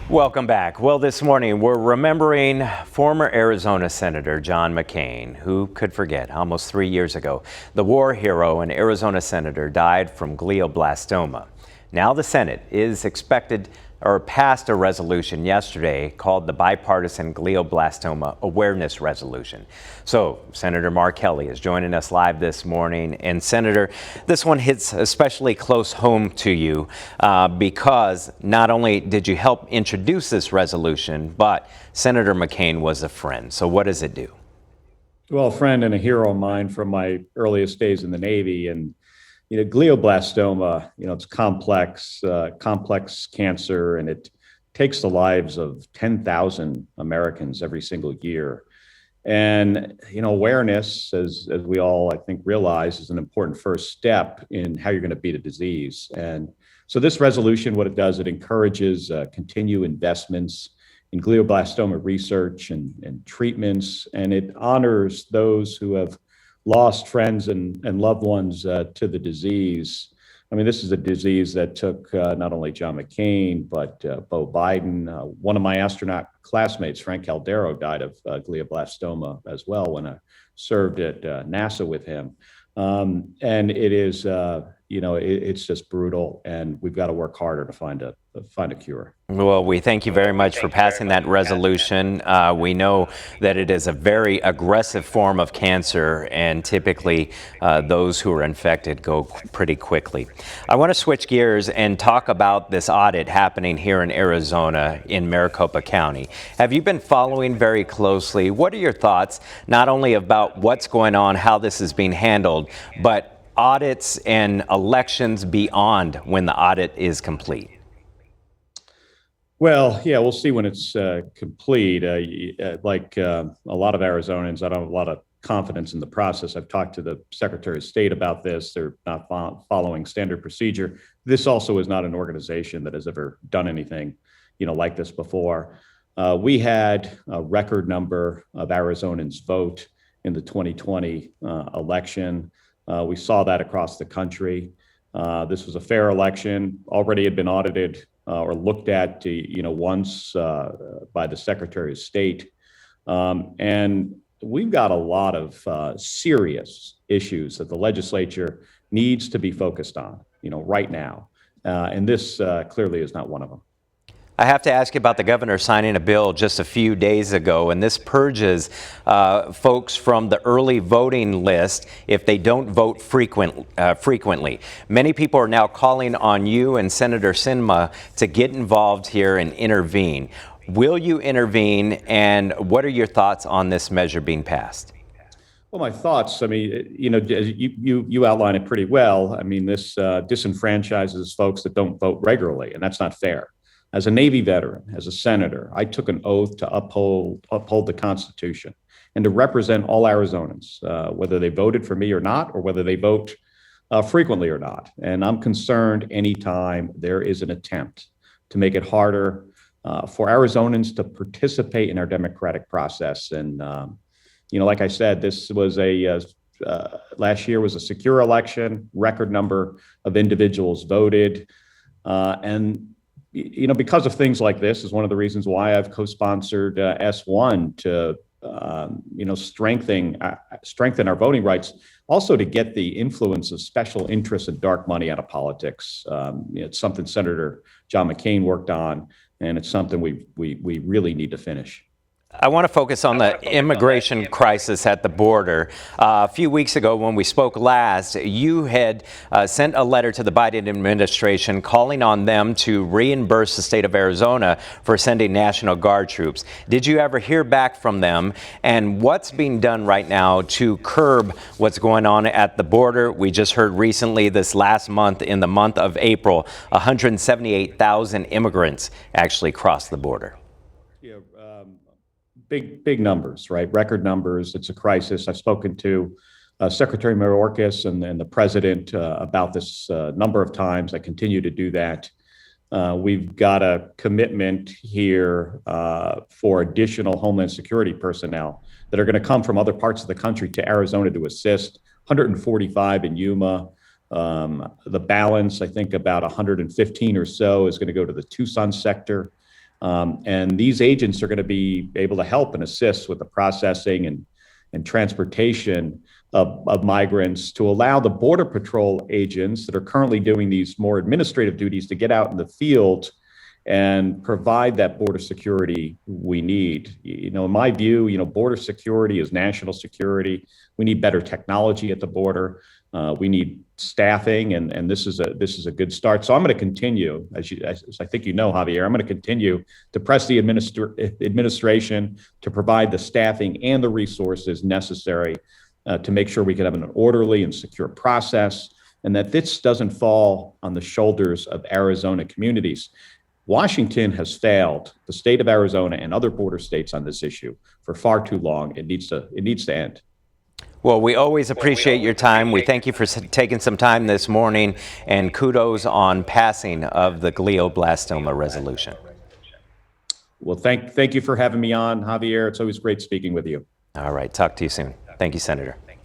Welcome back. Well, this morning we're remembering former Arizona Senator John McCain. Who could forget? Almost 3 years ago, the war hero and Arizona Senator died from glioblastoma. Now the Senate is expected or passed a resolution yesterday called the Bipartisan Glioblastoma Awareness Resolution. So Senator Mark Kelly is joining us live this morning. And Senator, this one hits especially close home to you because not only did you help introduce this resolution, but Senator McCain was a friend. So what does it do? Well, a friend and a hero of mine from my earliest days in the Navy. And glioblastoma, it's complex cancer, and it takes the lives of 10,000 Americans every single year. And, awareness, as we all, I think, realize, is an important first step in how you're going to beat a disease. And so this resolution, what it does, it encourages continued investments in glioblastoma research and treatments, and it honors those who have lost friends and loved ones to the disease. I mean, this is a disease that took not only John McCain, but Bo Biden. One of my astronaut classmates, Frank Caldero, died of glioblastoma as well when I served at NASA with him. And it is, it's just brutal, and we've got to work harder to find a cure. Well, we thank you very much for passing that resolution. We know that it is a very aggressive form of cancer, and typically those who are infected go pretty quickly. I want to switch gears and talk about this audit happening here in Arizona in Maricopa County. Have you been following very closely? What are your thoughts, not only about what's going on, how this is being handled, but audits and elections beyond when the audit is complete? Well, yeah, we'll see when it's complete. Like a lot of Arizonans, I don't have a lot of confidence in the process. I've talked to the Secretary of State about this. They're not following standard procedure. This also is not an organization that has ever done anything, like this before. We had a record number of Arizonans vote in the 2020 election. We saw that across the country. This was a fair election, already had been audited or looked at, once by the Secretary of State. And we've got a lot of serious issues that the legislature needs to be focused on, right now. And this clearly is not one of them. I have to ask you about the governor signing a bill just a few days ago, and this purges folks from the early voting list if they don't vote frequently. Many people are now calling on you and Senator Sinema to get involved here and intervene. Will you intervene, and what are your thoughts on this measure being passed? Well, my thoughts, as you outline it pretty well. I mean, this disenfranchises folks that don't vote regularly, and that's not fair. As a Navy veteran, as a senator, I took an oath to uphold the Constitution and to represent all Arizonans, whether they voted for me or not, or whether they vote frequently or not. And I'm concerned anytime there is an attempt to make it harder for Arizonans to participate in our democratic process. And, like I said, this was last year was a secure election, record number of individuals voted. And because of things like this is one of the reasons why I've co-sponsored S1 to, strengthen our voting rights, also to get the influence of special interests and dark money out of politics. It's something Senator John McCain worked on, and it's something we really need to finish. I want to focus on the immigration crisis at the border. A few weeks ago when we spoke last, you had sent a letter to the Biden administration calling on them to reimburse the state of Arizona for sending National Guard troops. Did you ever hear back from them? And what's being done right now to curb what's going on at the border? We just heard recently this last month, in the month of April, 178,000 immigrants actually crossed the border. Yeah. Big numbers, right? Record numbers. It's a crisis. I've spoken to Secretary Mayorkas and the president about this a number of times. I continue to do that. We've got a commitment here for additional Homeland Security personnel that are going to come from other parts of the country to Arizona to assist. 145 in Yuma. The balance, I think about 115 or so, is going to go to the Tucson sector. And these agents are going to be able to help and assist with the processing and transportation of migrants to allow the Border Patrol agents that are currently doing these more administrative duties to get out in the field and provide that border security we need. In my view, border security is national security. We need better technology at the border. We need staffing, and this is a good start. So I'm going to continue, as I think Javier, I'm going to continue to press the administration to provide the staffing and the resources necessary to make sure we can have an orderly and secure process, and that this doesn't fall on the shoulders of Arizona communities. Washington has failed the state of Arizona and other border states on this issue for far too long. It needs to end. Well, we always appreciate your time. We thank you for taking some time this morning, and kudos on passing of the glioblastoma resolution. Well, thank you for having me on, Javier. It's always great speaking with you. All right. Talk to you soon. Thank you, Senator.